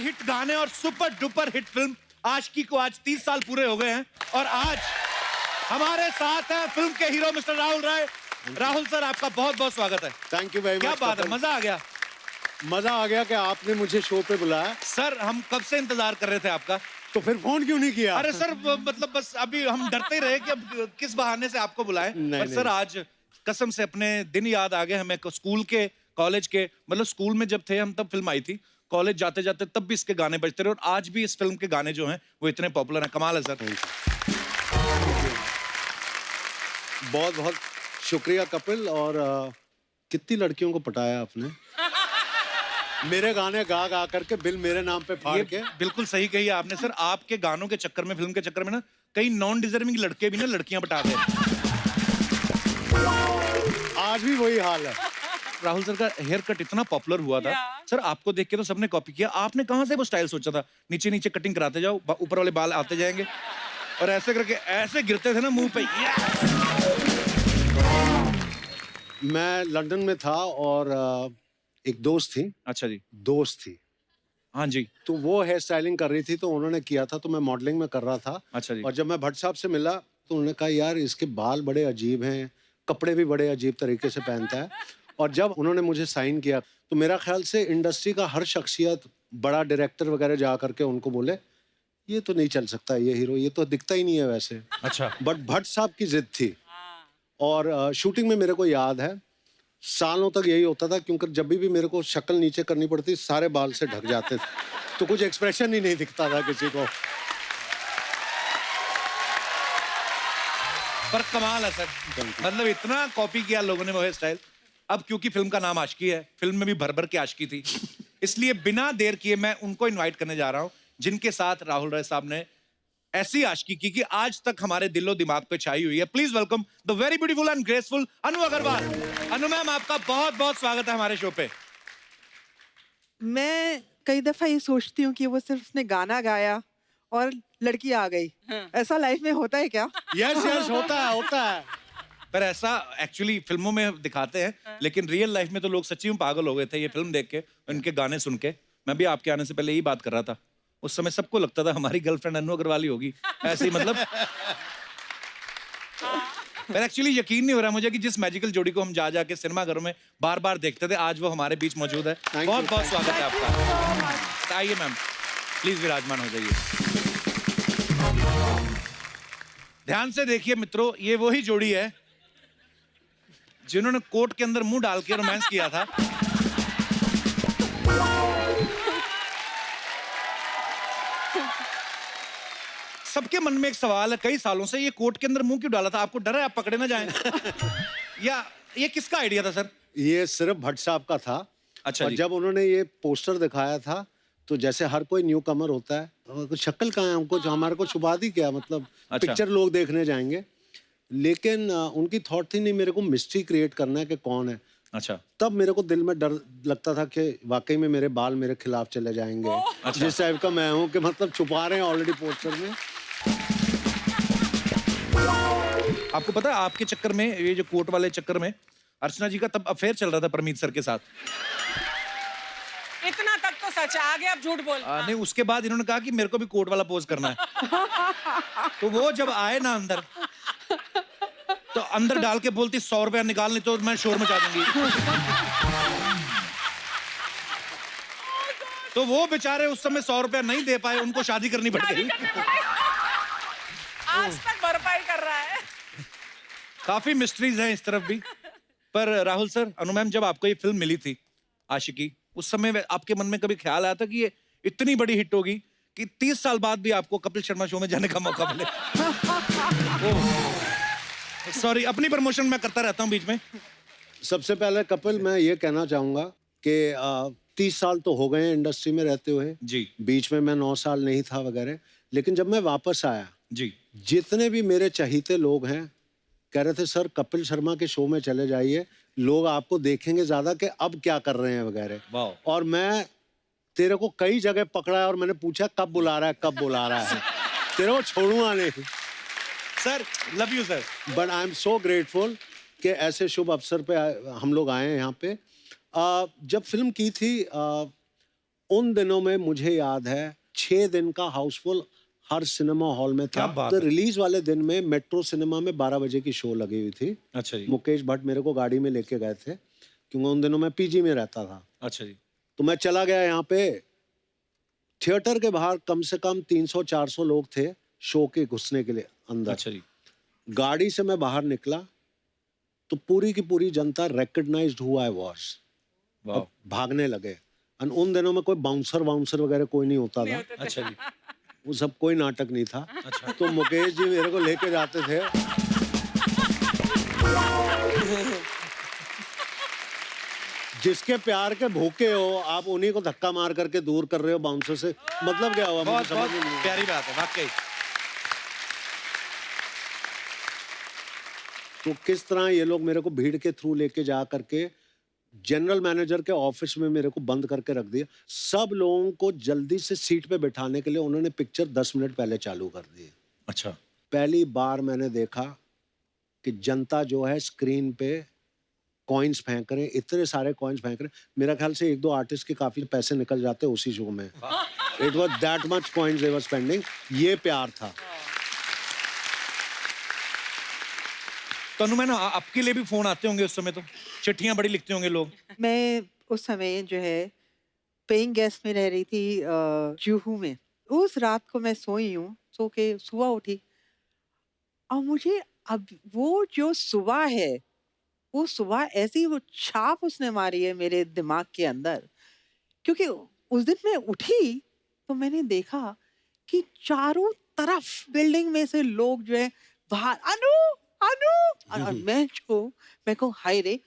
Hit गाने और super duper hit film आशिकी को आज 30 साल पूरे हो गए हैं और आज हमारे साथ हैं फिल्म के हीरो मिस्टर राहुल राय। राहुल सर, आपका बहुत बहुत स्वागत है। Thank you very much. क्या बात है, मजा आ गया। मजा आ गया कि आपने मुझे शो पे बुलाया। सर, हम कब से इंतजार कर रहे थे आपका। तो फिर फोन क्यों नहीं किया? अरे सर, मतलब बस अभी हम डरते ही रहे कि अब किस बहाने से आपको बुलाएं। पर सर, आज कसम से अपने दिन याद आ गए हमें, स्कूल के, कॉलेज के। मतलब स्कूल में जब थे हम तब फिल्म आई थी, कॉलेज जाते जाते तब भी इसके गाने बजते रहे और आज भी इस फिल्म के गाने जो हैं वो इतने पॉपुलर हैं। कमाल है सर। बहुत बहुत शुक्रिया कपिल। और कितनी लड़कियों को पटाया आपने मेरे गाने गा गा करके, बिल मेरे नाम पे फाड़ के। बिल्कुल सही कही आपने सर। आपके गानों के चक्कर में, फिल्म के चक्कर में ना, कई नॉन डिजर्विंग लड़के भी ना लड़कियां पटा रहे हैं। आज भी वही हाल है। राहुल सर का हेयर कट इतना पॉपुलर हुआ था सर, आपको देख के तो सबने कॉपी किया। आपने कहां से वो स्टाइल सोचा था? नीचे नीचे कटिंग कराते जाओ, ऊपर वाले बाल आते जाएंगे और ऐसे करके ऐसे गिरते थे ना मुंह पे। मैं लंदन में था और एक दोस्त थी। अच्छा जी। दोस्त थी, हाँ जी। तो वो हेयर स्टाइलिंग कर रही थी, तो उन्होंने किया था, तो मैं मॉडलिंग में कर रहा था। अच्छा जी। और जब मैं भट्ट साहब से मिला तो उन्होंने कहा, यार इसके बाल बड़े अजीब हैं, कपड़े भी बड़े अजीब तरीके से पहनता है। और जब उन्होंने मुझे साइन किया तो मेरा ख्याल से इंडस्ट्री का हर शख्सियत, बड़ा डायरेक्टर वगैरह जा करके उनको बोले, ये तो नहीं चल सकता, ये हीरो, ये तो दिखता ही नहीं है वैसे। अच्छा। बट भट्ट साहब की जिद थी। और शूटिंग में मेरे को याद है, सालों तक यही होता था, क्योंकि जब भी मेरे को शक्ल नीचे करनी पड़ती, सारे बाल से ढक जाते थे, तो कुछ एक्सप्रेशन ही नहीं दिखता था किसी को। पर कमाल है सर, मतलब इतना कॉपी किया लोगों ने वो हेयर स्टाइल। अब क्योंकि फिल्म का नाम आशिकी है, फिल्म में भी भर भर के आशिकी थी, इसलिए बिना देर किए मैं उनको इनवाइट करने जा रहा हूं जिनके साथ राहुल राय साहब ने ऐसी आशिकी की कि आज तक हमारे दिलो दिमाग पे छाई हुई है। Please welcome the very beautiful and graceful Anu Agarwal. Anu ma'am, आपका बहुत बहुत स्वागत है हमारे शो पे। मैं कई दफा ये सोचती हूँ कि वो सिर्फ उसने गाना गाया और लड़की आ गई। ऐसा लाइफ में होता है क्या? यस यस, होता है, होता है। पर ऐसा एक्चुअली फिल्मों में दिखाते हैं, लेकिन रियल लाइफ में तो लोग सच्ची में पागल हो गए थे ये फिल्म देख के, उनके गाने सुन के। मैं भी आपके आने से पहले यही बात कर रहा था, उस समय सबको लगता था हमारी गर्लफ्रेंड अनु अग्रवाल ही होगी, ऐसे ही मतलब। पर एक्चुअली यकीन नहीं हो रहा मुझे कि जिस मैजिकल जोड़ी को हम जा जाके सिनेमा घरों में बार बार देखते थे, आज वो हमारे बीच मौजूद है। बहुत बहुत स्वागत है आपका। आइए मैम, प्लीज विराजमान हो जाइए। ध्यान से देखिए मित्रों, ये वही जोड़ी है जिन्होंने कोर्ट के अंदर मुंह डाल के रोमांस किया था। सबके मन में एक सवाल है कई सालों से, ये कोर्ट के अंदर मुंह क्यों डाला था? आपको डर है आप पकड़े ना जाएं? या ये किसका आइडिया था सर? ये सिर्फ भट्ट साहब का था। अच्छा और जी। जब उन्होंने ये पोस्टर दिखाया था, तो जैसे हर कोई न्यू कमर होता है, शक्ल कहाँ है, हमको हमारे को छुपा दी क्या, मतलब अच्छा। पिक्चर लोग देखने जाएंगे। लेकिन उनकी थॉट थी, नहीं मेरे को मिस्ट्री क्रिएट करना है कि कौन है। अच्छा। तब मेरे को दिल में डर लगता था कि वाकई में मेरे बाल मेरे खिलाफ चले जाएंगे। अच्छा। जिस टाइप का मैं हूँ कि मतलब छुपा रहे हैं ऑलरेडी पोस्टर में। आपको पता है आपके चक्कर में, ये जो कोर्ट वाले चक्कर में, अर्चना जी का तब अफेयर चल रहा था परमीत सर के साथ। इतना तक तो सच है, आगे आप झूठ बोल। नहीं, उसके बाद इन्होंने कहा कि मेरे को भी कोर्ट वाला पोज करना है। तो वो जब आए ना अंदर, तो अंदर डाल के बोलती 100 रुपया निकाल, नहीं तो मैं शोर मचा दूंगी। तो वो बेचारे उस समय 100 रुपया नहीं दे पाए, उनको शादी करनी पड़ गई। आज तक भरपाई कर रहा है। काफी मिस्ट्रीज हैं इस तरफ भी। पर राहुल सर, अनु मैम, जब आपको ये फिल्म मिली थी आशिकी, उस समय आपके मन में कभी ख्याल आया था कि ये इतनी बड़ी हिट होगी कि 30 साल बाद भी आपको कपिल शर्मा शो में जाने का मौका मिले? सॉरी, अपनी प्रमोशन मैं करता रहता हूँ बीच में। सबसे पहले कपिल, मैं ये कहना चाहूंगा कि 30 साल तो हो गए हैं इंडस्ट्री में रहते हुए जी। बीच में मैं 9 साल नहीं था वगैरह, लेकिन जब मैं वापस आया जी, जितने भी मेरे चहीते लोग हैं कह रहे थे, सर कपिल शर्मा के शो में चले जाइए, लोग आपको देखेंगे ज्यादा कि अब क्या कर रहे हैं वगैरह। और मैं तेरे को कई जगह पकड़ा है और मैंने पूछा कब बुला रहा है, कब बुला रहा है, तेरे को छोड़ूंगा नहीं। Sir, love you sir. But I am so grateful कि ऐसे शुभ अवसर पे हम लोग आए हैं यहाँ पे। जब फिल्म की थी उन दिनों में मुझे याद है 6 दिन का हाउसफुल हर सिनेमा हॉल में क्या था। बात तो है। रिलीज वाले दिन में मेट्रो सिनेमा में 12 बजे की शो लगी हुई थी। अच्छा जी। मुकेश भट्ट मेरे को गाड़ी में लेके गए थे क्योंकि उन दिनों मैं पीजी में रहता था। अच्छा जी। तो मैं चला गया यहाँ पे, थिएटर के बाहर कम से कम 300-400 लोग थे शो के घुसने के लिए अंदर। अच्छा जी। गाड़ी से मैं बाहर निकला तो पूरी की पूरी जनता रिकग्नाइज्ड हु आई वाज वाह। और भागने लगे। और उन दिनों में कोई बाउंसर वाउंसर वगैरह कोई नहीं होता था, अच्छा जी। वो सब कोई नाटक नहीं था। अच्छा। तो मुकेश जी मेरे को लेके जाते थे। जिसके प्यार के भूखे हो आप उन्हीं को धक्का मार करके दूर कर रहे हो बाउंसर से, मतलब क्या हुआ? मुझे बहुत समझ बहुत में नहीं आया। प्यारी बात है वाकई। तो किस तरह ये लोग मेरे को भीड़ के थ्रू लेके जा करके जनरल मैनेजर के ऑफिस में मेरे को बंद करके रख दिया। सब लोगों को जल्दी से सीट पे बिठाने के लिए उन्होंने पिक्चर 10 मिनट पहले चालू कर दी। अच्छा। पहली बार मैंने देखा कि जनता जो है स्क्रीन पे कॉइन्स फेंक रहे हैं, इतने सारे कॉइन्स फेंक रहे हैं। मेरा ख्याल से 1-2 आर्टिस्ट के काफी पैसे निकल जाते उसी शो में। It was that much coins they were spending. ये प्यार था। तनु मैंने आपके लिए भी फोन आते होंगे उस समय, तो चिट्ठियां बड़ी लिखते होंगे लोग। मैं उस समय जो है पेइंग गेस्ट में रह रही थी जुहू में। उस रात को मैं सोई हूँ, सो के सुबह उठी और मुझे अब वो जो सुबह है, वो सुबह ऐसी वो छाप उसने मारी है मेरे दिमाग के अंदर। क्योंकि उस दिन मैं उठी तो मैंने देखा कि चारों तरफ बिल्डिंग में से लोग जो है बाहर अनु अनु और मैं कहूँ हाय रे,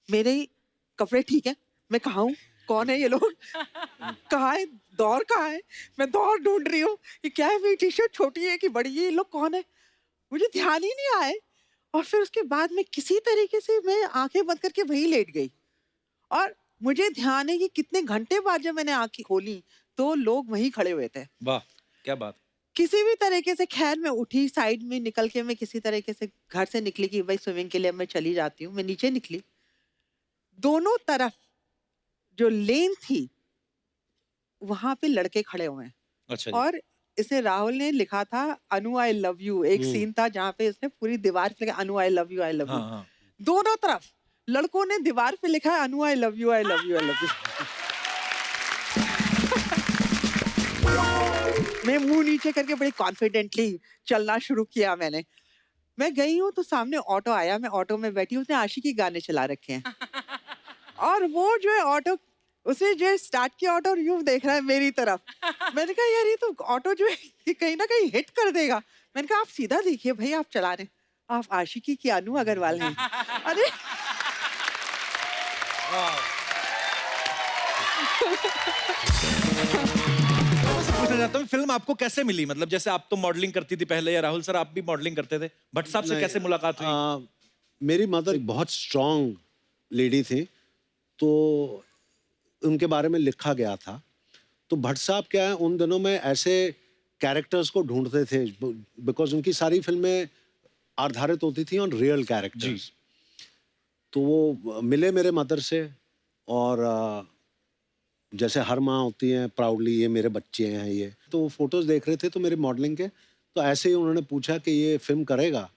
मेरे कपड़े ठीक है, मैं कहाँ हूँ, कौन है ये लोग, कहाँ है दौर, कहाँ है, मैं दौर ढूंढ रही हूँ, ये क्या है, मेरी टी शर्ट छोटी है कि बड़ी है, ये लोग कौन है, मुझे ध्यान ही नहीं आए। और फिर उसके बाद में किसी तरीके से मैं आंखें बंद करके वहीं लेट गई और मुझे ध्यान है कि कितने घंटे बाद जब मैंने आंखें खोली तो लोग वहीं खड़े हुए थे। वाह क्या बात। किसी भी तरीके से खैर मैं उठी, साइड में निकल के मैं किसी तरीके से घर से निकली कि भाई स्विमिंग के लिए मैं चली जाती हूँ। मैं नीचे निकली, दोनों तरफ जो लेन थी वहां पे लड़के खड़े हुए हैं। अच्छा जी। और इसे राहुल ने लिखा था अनु आई लव यू। एक सीन था जहाँ पे इसने पूरी दीवार पे लिखा Anu I love you, I love you. हाँ हाँ। दोनों तरफ लड़कों ने दीवार पे लिखा है Anu I love you, I love you, I love you. मैं मुंह नीचे करके बड़ी कॉन्फिडेंटली चलना शुरू किया मैंने। मैं गई हूँ तो सामने ऑटो आया, मैं ऑटो में बैठी, उसने आशिकी गाने चला रखे हैं और वो जो है ऑटो, उसने जो है स्टार्ट किया ऑटो और यूं देख रहा है मेरी तरफ। मैंने कहा यार ये तो ऑटो जो है ये कहीं ना कहीं हिट कर देगा। मैंने कहा आप सीधा देखिए भाई, आप चला रहे हैं, आप आशिकी की अनु अग्रवाल हैं। अरे पूछना चाहता हूँ फिल्म आपको कैसे मिली, मतलब जैसे आप तो मॉडलिंग करती थी पहले, या राहुल सर आप भी मॉडलिंग करते थे, भट्ट साहब से नहीं, कैसे मुलाकात हुई? मेरी मदर बहुत स्ट्रांग लेडी थी तो उनके बारे में लिखा गया था। तो भट्ट साहब क्या है उन दिनों में ऐसे कैरेक्टर्स को ढूंढते थे बिकॉज उनकी सारी फिल्में आधारित होती थी ऑन रियल कैरेक्टर्स। तो वो मिले मेरे मदर से और जैसे हर माँ होती हैं प्राउडली ये मेरे बच्चे हैं ये, तो वो फोटोज देख रहे थे तो मेरे मॉडलिंग के, तो ऐसे ही उन्होंने पूछा कि ये फिल्म करेगा।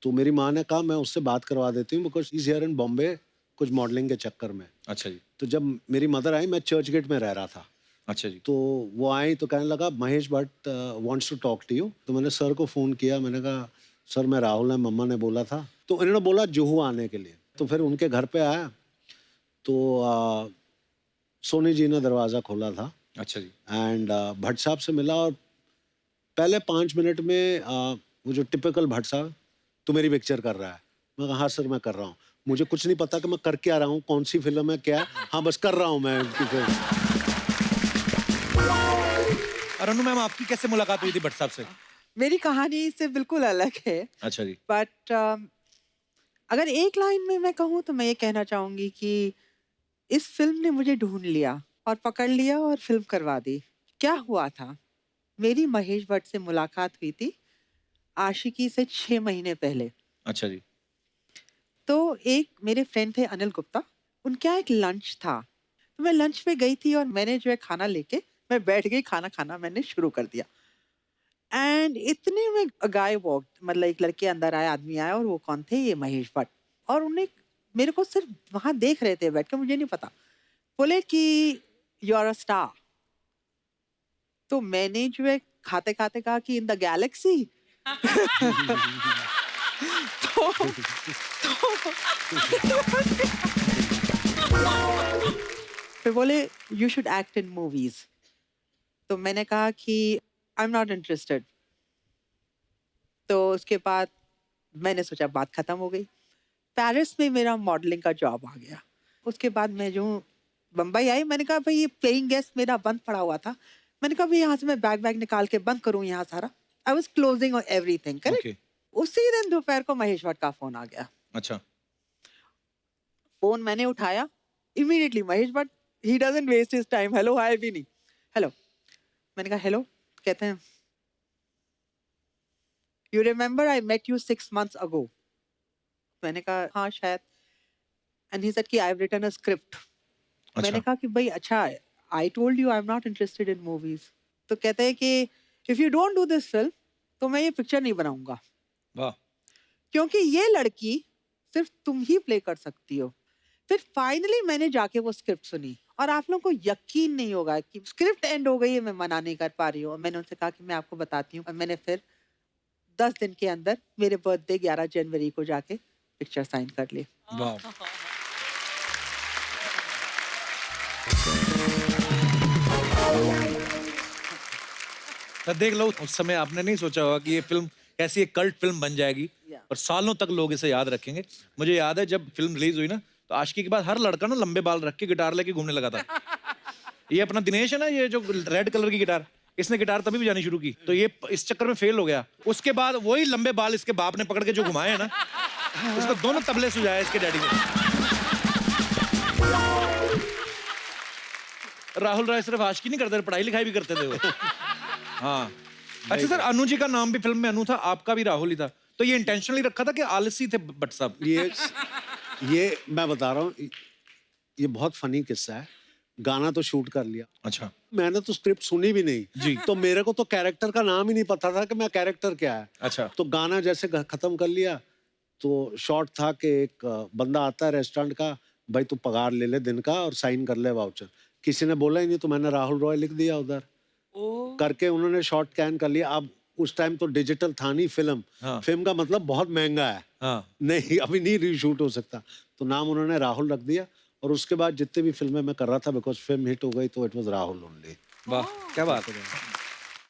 तो मेरी माँ ने कहा मैं उससे बात करवा देती हूँ because is here in Bombay कुछ मॉडलिंग के चक्कर में। अच्छा जी। तो जब मेरी मदर आई, मैं चर्च गेट में रह रहा था, अच्छा जी। तो वो आई तो कहने लगा Mahesh Bhatt wants to talk to you. तो मैंने सर को फ़ोन किया, मैंने कहा सर मैं राहुल है, मम्मा ने बोला था। तो उन्होंने बोला जुहू आने के लिए। तो फिर उनके घर पे आया तो सोनी जी ने दरवाज़ा खोला था अच्छा जी। एंड भट्ट साहब से मिला और पहले 5 मिनट में वो जो टिपिकल भट्ट साहब, तो मेरी पिक्चर कर रहा है। मैं कहा हाँ सर मैं कर रहा हूँ, मुझे कुछ नहीं पता कि मैं कर क्या रहा हूँ, कौन सी फिल्म है क्या है, हाँ बस कर रहा हूँ मैं उनकी फिल्म। और अनु मैम आपकी कैसे मुलाकात हुई थी भट्ट साहब से? मेरी कहानी इससे बिल्कुल अलग है। अच्छा जी। बट अगर एक लाइन में मैं कहूँ तो मैं ये कहना चाहूंगी कि इस फिल्म ने मुझे ढूंढ लिया और पकड़ लिया और फिल्म करवा दी। क्या हुआ था, मेरी महेश भट्ट से मुलाकात हुई थी आशिकी से 6 महीने पहले। अच्छा जी। तो एक मेरे फ्रेंड थे अनिल गुप्ता, उनका एक लंच था, तो मैं लंच पे गई थी और मैंने जो है खाना लेके मैं बैठ गई, खाना खाना मैंने शुरू कर दिया। एंड इतने में गाय वॉक, मतलब एक लड़के अंदर आया, आदमी आया, और वो कौन थे? ये महेश भट्ट। और उन्हें मेरे को सिर्फ वहां देख रहे थे बैठ के, मुझे नहीं पता। बोले कि यू आर अ स्टार। तो मैंने जो है खाते खाते कहा कि इन द गैलेक्सी। तो, फिर बोले you should act in movies. तो मैंने कहा कि आई एम नॉट इंटरेस्टेड। तो उसके बाद मैंने सोचा बात खत्म हो गई। पेरिस में मेरा मॉडलिंग का जॉब आ गया। उसके बाद मैं जो बम्बई आई, मैंने कहा भाई ये पेइंग गेस्ट मेरा बंद पड़ा हुआ था। मैंने कहा भाई यहाँ से मैं बैग निकाल के बंद करूँ यहाँ सारा। आई वॉज क्लोजिंग और एवरीथिंग, करेक्ट। Okay. उसी दिन दोपहर को महेश भट्ट का फोन आ गया। अच्छा। फोन मैंने उठाया, immediately Mahesh Bhatt, he doesn't waste his time, hello hi भी नहीं, हेलो। मैंने कहा हेलो। कहते हैं you remember I met you 6 months अगो। मैंने कहा हाँ शायद। एंड ही सेड कि I have written a script. मैंने कहा कि भाई अच्छा, I told you I am not interested in movies. तो कहते हैं कि if you don't do this film तो मैं ये पिक्चर नहीं बनाऊंगा, वाह। क्योंकि ये लड़की सिर्फ तुम ही प्ले कर सकती हो। फिर फाइनली मैंने जाके वो स्क्रिप्ट सुनी, और आप लोगों को यकीन नहीं होगा कि स्क्रिप्ट एंड हो गई है, मैं मना नहीं कर पा रही हूँ। मैंने उनसे कहा कि मैं आपको बताती हूँ, और मैंने फिर 10 दिन के अंदर मेरे बर्थडे 11 जनवरी को जाके पिक्चर साइन कर ली। वाह। तो देख लो, उस समय आपने नहीं सोचा होगा कि ये फिल्म कैसी एक कल्ट फिल्म बन जाएगी और सालों तक लोग इसे याद रखेंगे। मुझे याद है जब फिल्म रिलीज हुई ना, तो आशिकी के बाद हर लड़का ना लंबे बाल रख के गिटार लेके घूमने लगा था। ये अपना दिनेश है ना, ये जो रेड कलर की गिटार, इसने गिटार तभी बजानी शुरू की, तो ये इस चक्कर में फेल हो गया। उसके बाद वही लंबे बाल इसके बाप ने पकड़ के जो घुमाए हैं ना, उसको दोनों तबले सुझाए इसके डैडी ने। राहुल राय सिर्फ आशिकी नहीं करते, पढ़ाई लिखाई भी करते थे वो। हाँ। अच्छा सर, अनु जी का नाम भी फिल्म में अनु था, आपका भी राहुल ही था, तो ये इंटेंशनली रखा था कि आलसी थे भट्ट साहब? ये मैं बता रहा हूँ, ये बहुत फनी किस्सा है। गाना तो शूट कर लिया। अच्छा। मैंने तो स्क्रिप्ट सुनी भी नहीं जी। तो मेरे को तो कैरेक्टर का नाम ही नहीं पता था कि मैं कैरेक्टर क्या है। अच्छा। तो गाना जैसे खत्म कर लिया, तो शॉर्ट था कि एक बंदा आता है रेस्टोरेंट का, भाई तू पगार ले ले दिन का और साइन कर ले वाउचर। किसी ने बोला ही नहीं, तो मैंने राहुल रॉय लिख दिया उधर करके। उन्होंने शॉर्ट कैन कर लिया। अब उस टाइम तो डिजिटल था नहीं फिल्म। हाँ। फिल्म का मतलब बहुत महंगा है। हाँ। नहीं, अभी नहीं रीशूट हो सकता, तो नाम उन्होंने राहुल रख दिया। और उसके बाद जितने भी फिल्में मैं कर रहा था, बिकॉज फिल्म हिट हो गई, तो इट वाज राहुल ओनली। वाह, क्या बात है।